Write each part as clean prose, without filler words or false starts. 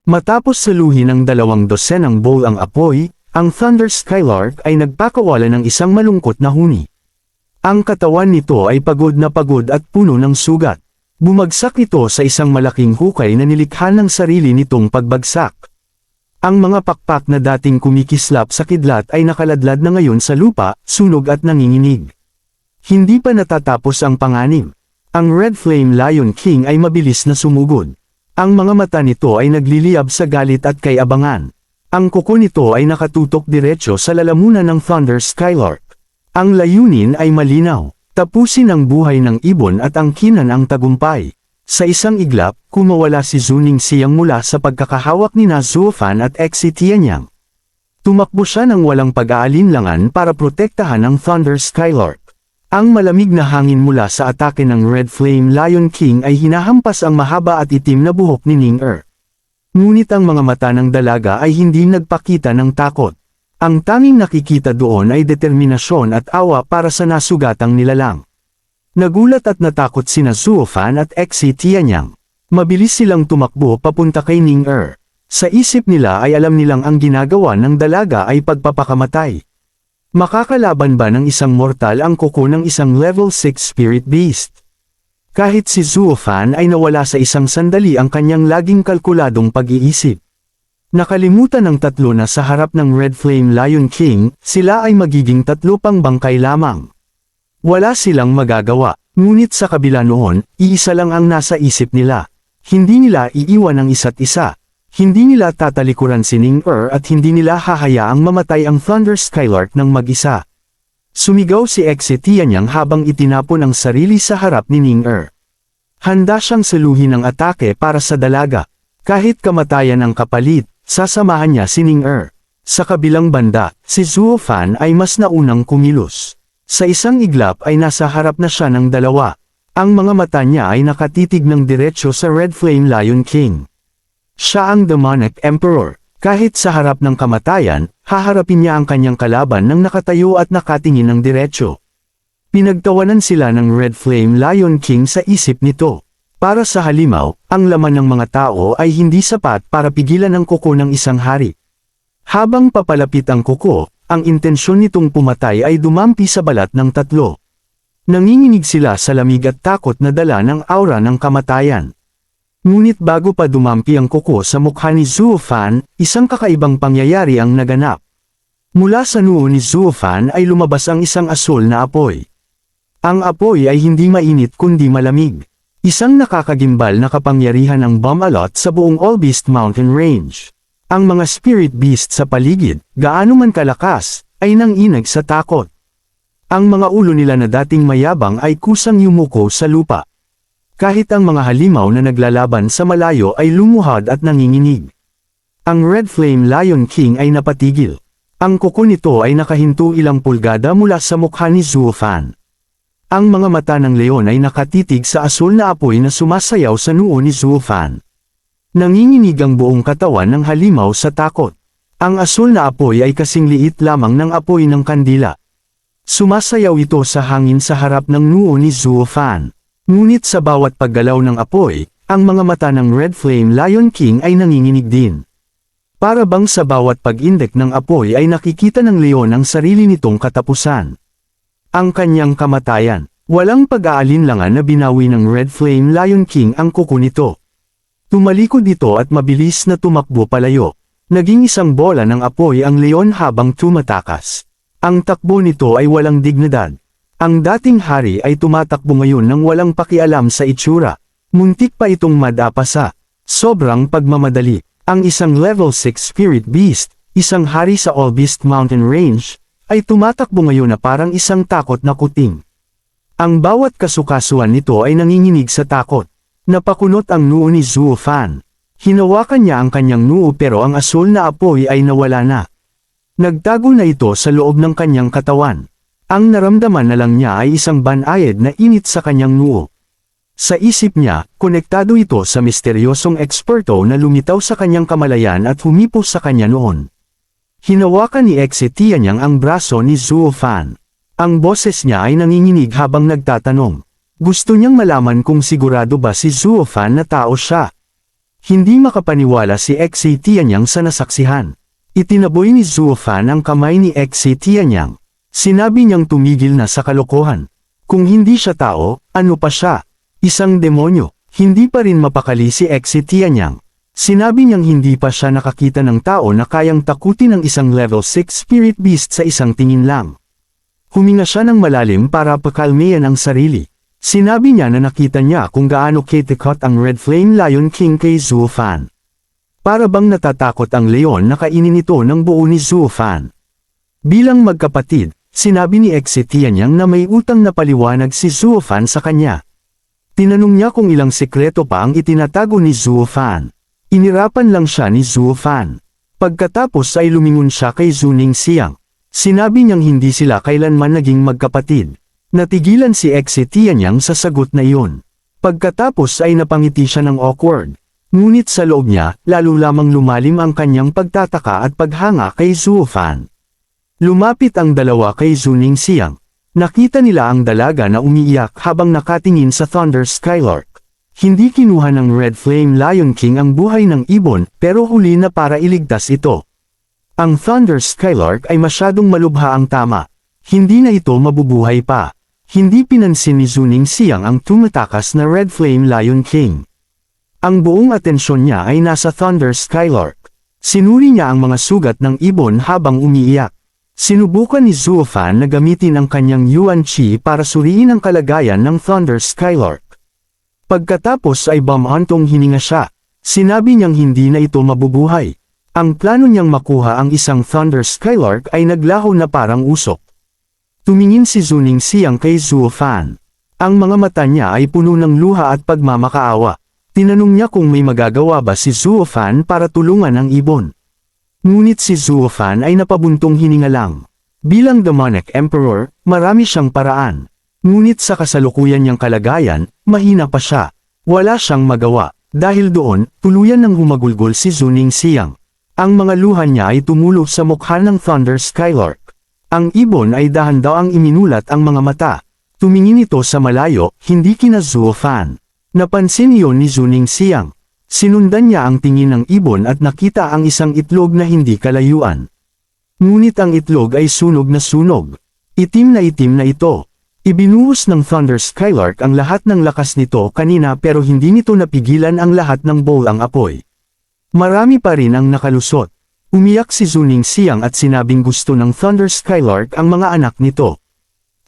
Matapos saluhin ng 200 bowl ang apoy, ang Thunder Skylark ay nagpakawala ng isang malungkot na huni. Ang katawan nito ay pagod at puno ng sugat. Bumagsak ito sa isang malaking hukay na nilikha ng sarili nitong pagbagsak. Ang mga pakpak na dating kumikislap sa kidlat ay nakaladlad na ngayon sa lupa, sunog at nanginginig. Hindi pa natatapos ang panganib. Ang Red Flame Lion King ay mabilis na sumugod. Ang mga mata nito ay nagliliyab sa galit at kay-abangan. Ang kuko nito ay nakatutok diretso sa lalamunan ng Thunder Skylark. Ang layunin ay malinaw, tapusin ang buhay ng ibon at angkinan ang tagumpay. Sa isang iglap, kumawala si Zuning Xiang mula sa pagkakahawak ni Zuofan at Exi Tianyang. Tumakbo siya ng walang pag-aalinlangan para protektahan ang Thunder Skylark. Ang malamig na hangin mula sa atake ng Red Flame Lion King ay hinahampas ang mahaba at itim na buhok ni Ning-Er. Ngunit ang mga mata ng dalaga ay hindi nagpakita ng takot. Ang tanging nakikita doon ay determinasyon at awa para sa nasugatang nilalang. Nagulat at natakot sina Zuofan at Exi Tianyang. Mabilis silang tumakbo papunta kay Ning-Er. Sa isip nila ay alam nilang ang ginagawa ng dalaga ay pagpapakamatay. Makakalaban ba ng isang mortal ang kuko ng isang level 6 spirit beast? Kahit si Zuofan ay nawala sa isang sandali ang kanyang laging kalkuladong pag-iisip. Nakalimutan ng tatlo na sa harap ng Red Flame Lion King, sila ay magiging tatlo pang bangkay lamang. Wala silang magagawa, ngunit sa kabila noon, iisa lang ang nasa isip nila. Hindi nila iiwan ang isa't isa. Hindi nila tatalikuran si Ning-Er at hindi nila hahayaang mamatay ang Thunder Skylark ng mag-isa. Sumigaw si Exi Tianyang habang itinapon ang sarili sa harap ni Ning-Er. Handa siyang saluhin ang atake para sa dalaga. Kahit kamatayan ang kapalit, sasamahan niya si Ning-Er. Sa kabilang banda, si Zuofan ay mas naunang kumilos. Sa isang iglap ay nasa harap na siya ng dalawa. Ang mga mata niya ay nakatitig ng diretsyo sa Red Flame Lion King. Siya ang Demonic Emperor. Kahit sa harap ng kamatayan, haharapin niya ang kanyang kalaban ng nakatayo at nakatingin ng diretsyo. Pinagtawanan sila ng Red Flame Lion King sa isip nito. Para sa halimaw, ang laman ng mga tao ay hindi sapat para pigilan ang kuko ng isang hari. Habang papalapit ang kuko, ang intensyon nitong pumatay ay dumampi sa balat ng tatlo. Nanginginig sila sa lamig at takot na dala ng aura ng kamatayan. Ngunit bago pa dumampi ang kuko sa mukha ni Zuofan, isang kakaibang pangyayari ang naganap. Mula sa noo ni Zuofan ay lumabas ang isang asul na apoy. Ang apoy ay hindi mainit kundi malamig. Isang nakakagimbal na kapangyarihan ang Bomb-A-Lot sa buong All Beast Mountain Range. Ang mga spirit beast sa paligid, gaano man kalakas, ay nanginag sa takot. Ang mga ulo nila na dating mayabang ay kusang yumuko sa lupa. Kahit ang mga halimaw na naglalaban sa malayo ay lumuhad at nanginginig. Ang Red Flame Lion King ay napatigil. Ang kuko nito ay nakahinto ilang pulgada mula sa mukha ni Zuofan. Ang mga mata ng leon ay nakatitig sa asul na apoy na sumasayaw sa noo ni Zuofan. Nanginginig ang buong katawan ng halimaw sa takot. Ang asul na apoy ay kasing liit lamang ng apoy ng kandila. Sumasayaw ito sa hangin sa harap ng noo ni Zuofan. Ngunit sa bawat paggalaw ng apoy, ang mga mata ng Red Flame Lion King ay nanginginig din. Para bang sa bawat pag-indek ng apoy ay nakikita ng leon ang sarili nitong katapusan. Ang kanyang kamatayan. Walang pag-aalinlangan na binawi ng Red Flame Lion King ang kuko nito. Tumalikod ito at mabilis na tumakbo palayo. Naging isang bola ng apoy ang leon habang tumatakas. Ang takbo nito ay walang dignidad. Ang dating hari ay tumatakbo ngayon nang walang pakialam sa itsura. Muntik pa itong madapasa. Sobrang pagmamadali. Ang isang level 6 spirit beast, isang hari sa All Beast Mountain Range, ay tumatakbo ngayon na parang isang takot na kuting. Ang bawat kasukasuan nito ay nanginginig sa takot. Napakunot ang noo ni Zuofan. Hinawakan niya ang kanyang noo pero ang asul na apoy ay nawala na. Nagtago na ito sa loob ng kanyang katawan. Ang naramdaman na lang niya ay isang banayad na init sa kanyang noo. Sa isip niya, konektado ito sa misteryosong eksperto na lumitaw sa kanyang kamalayan at humipos sa kanya noon. Hinawakan ni Exi Tianyang ang braso ni Zuofan. Ang boses niya ay nanginginig habang nagtatanong. Gusto niyang malaman kung sigurado ba si Zuofan na tao siya. Hindi makapaniwala si Xe Tianyang sa nasaksihan. Itinaboy ni Zuofan ang kamay ni Xe Tianyang. Sinabi niyang tumigil na sa kalokohan. Kung hindi siya tao, ano pa siya? Isang demonyo. Hindi pa rin mapakali si Xe Tianyang. Sinabi niyang hindi pa siya nakakita ng tao na kayang takutin ng isang level 6 spirit beast sa isang tingin lang. Huminga siya ng malalim para pakalmayan ang sarili. Sinabi niya na nakita niya kung gaano katikot ang Red Flame Lion King kay Zuofan. Para bang natatakot ang leon na kainin ito ng buo ni Zuofan. Bilang magkapatid, sinabi ni Xe Tianyang na may utang na paliwanag si Zuofan sa kanya. Tinanong niya kung ilang sekreto pa ang itinatago ni Zuofan. Inirapan lang siya ni Zuofan. Pagkatapos ay lumingon siya kay Zuning Xiang. Sinabi niyang hindi sila kailanman naging magkapatid. Natigilan si Xe Tianyang sa sagot na iyon. Pagkatapos ay napangiti siya ng awkward. Ngunit sa loob niya, lalo lamang lumalim ang kanyang pagtataka at paghanga kay Zuofan. Lumapit ang dalawa kay Zuning Xiang. Nakita nila ang dalaga na umiiyak habang nakatingin sa Thunder Skylark. Hindi kinuha ng Red Flame Lion King ang buhay ng ibon pero huli na para iligtas ito. Ang Thunder Skylark ay masyadong malubha ang tama. Hindi na ito mabubuhay pa. Hindi pinansin ni Zuning Xiang ang tumatakas na Red Flame Lion King. Ang buong atensyon niya ay nasa Thunder Skylark. Sinuri niya ang mga sugat ng ibon habang umiiyak. Sinubukan ni Zuofan na gamitin ang kanyang Yuan Qi para suriin ang kalagayan ng Thunder Skylark. Pagkatapos ay bumantong hininga siya. Sinabi niyang hindi na ito mabubuhay. Ang plano niyang makuha ang isang Thunder Skylark ay naglaho na parang usok. Tumingin si Zuning Xiang kay Zuofan. Ang mga mata niya ay puno ng luha at pagmamakaawa. Tinanong niya kung may magagawa ba si Zuofan para tulungan ang ibon. Ngunit si Zuofan ay napabuntong hininga lang. Bilang Demonic Emperor, marami siyang paraan. Ngunit sa kasalukuyan niyang kalagayan, mahina pa siya. Wala siyang magawa. Dahil doon, tuluyan nang humagulgol si Zuning Xiang. Ang mga luha niya ay tumulo sa mukha ng Thunder Skylark. Ang ibon ay dahan-dahang iminulat ang mga mata. Tumingin ito sa malayo, hindi kina Zuofan. Napansin iyon ni Zuning Xiang. Sinundan niya ang tingin ng ibon at nakita ang isang itlog na hindi kalayuan. Ngunit ang itlog ay sunog na sunog. Itim na ito. Ibinuhos ng Thunder Skylark ang lahat ng lakas nito kanina pero hindi nito napigilan ang lahat ng bolang apoy. Marami pa rin ang nakalusot. Umiyak si Zuning Xiang at sinabing gusto ng Thunder Skylark ang mga anak nito.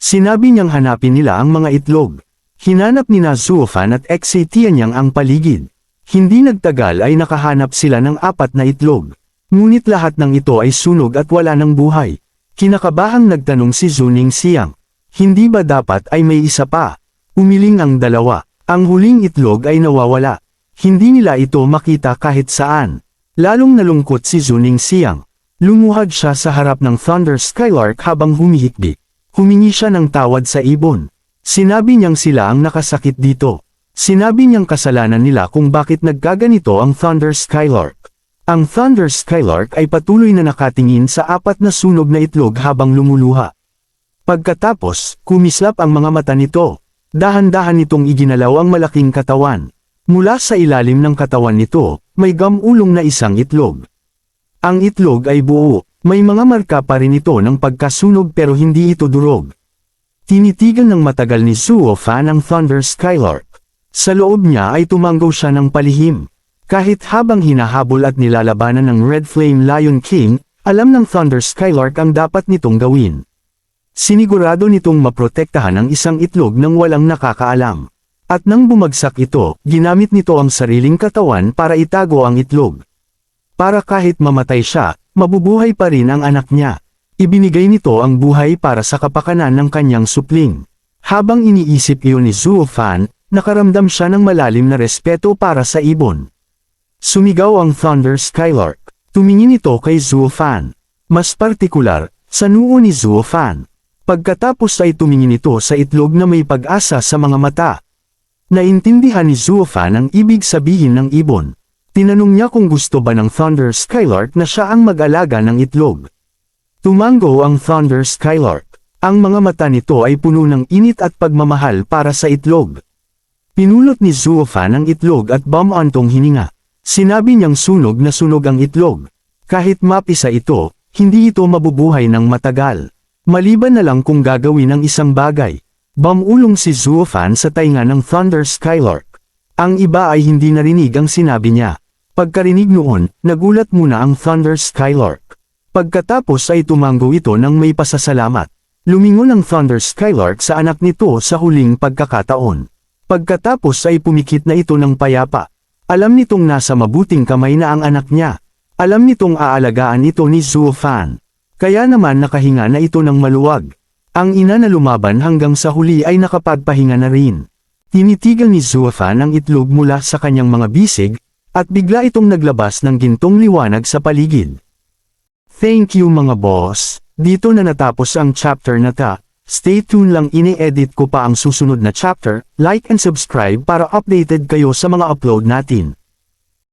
Sinabi niyang hanapin nila ang mga itlog. Hinanap ni Zuofan at Xe Tianyang ang paligid. Hindi nagtagal ay nakahanap sila ng 4 na itlog. Ngunit lahat ng ito ay sunog at wala ng buhay. Kinakabahang nagtanong si Zuning Xiang. Hindi ba dapat ay may isa pa? Umiling ang dalawa. Ang huling itlog ay nawawala. Hindi nila ito makita kahit saan. Lalong nalungkot si Zuning Xiang. Lumuhad siya sa harap ng Thunder Skylark habang humihikbi. Humingi siya ng tawad sa ibon. Sinabi niyang sila ang nakasakit dito. Sinabi niyang kasalanan nila kung bakit nagkaganito ang Thunder Skylark. Ang Thunder Skylark ay patuloy na nakatingin sa 4 na sunog na itlog habang lumuluha. Pagkatapos, kumislap ang mga mata nito. Dahan-dahan nitong iginalaw ang malaking katawan. Mula sa ilalim ng katawan nito, may gamulong na isang itlog. Ang itlog ay buo, may mga marka pa rin ito ng pagkasunog pero hindi ito durog. Tinitigan ng matagal ni Zuofan ang Thunder Skylark. Sa loob niya ay tumanggaw siya ng palihim. Kahit habang hinahabol at nilalabanan ng Red Flame Lion King, alam ng Thunder Skylark ang dapat nitong gawin. Sinigurado nitong maprotektahan ang isang itlog nang walang nakakaalam. At nang bumagsak ito, ginamit nito ang sariling katawan para itago ang itlog. Para kahit mamatay siya, mabubuhay pa rin ang anak niya. Ibinigay nito ang buhay para sa kapakanan ng kanyang supling. Habang iniisip iyon ni Zuofan, nakaramdam siya ng malalim na respeto para sa ibon. Sumigaw ang Thunder Skylark. Tumingin ito kay Zuofan. Mas partikular, sa noo ni Zuofan. Pagkatapos ay tumingin ito sa itlog na may pag-asa sa mga mata. Naintindihan ni Zuofan ang ibig sabihin ng ibon. Tinanong niya kung gusto ba ng Thunder Skylark na siya ang mag-alaga ng itlog. Tumango ang Thunder Skylark. Ang mga mata nito ay puno ng init at pagmamahal para sa itlog. Pinulot ni Zuofan ang itlog at bumantong hininga. Sinabi niyang sunog na sunog ang itlog. Kahit mapisa ito, hindi ito mabubuhay ng matagal. Maliban na lang kung gagawin ang isang bagay. Bumulong si Zuofan sa tainga ng Thunder Skylark. Ang iba ay hindi narinig ang sinabi niya. Pagkarinig noon, nagulat muna ang Thunder Skylark. Pagkatapos ay tumango ito ng may pasasalamat. Lumingon ang Thunder Skylark sa anak nito sa huling pagkakataon. Pagkatapos ay pumikit na ito ng payapa. Alam nitong nasa mabuting kamay na ang anak niya. Alam nitong aalagaan ito ni Zuofan. Kaya naman nakahinga na ito ng maluwag. Ang ina na lumaban hanggang sa huli ay nakapagpahinga na rin. Tinitigan ni Zuofan ang itlog mula sa kanyang mga bisig, at bigla itong naglabas ng gintong liwanag sa paligid. Thank you mga boss. Dito na natapos ang chapter na ta. Stay tuned lang, ini-edit ko pa ang susunod na chapter. Like and subscribe para updated kayo sa mga upload natin.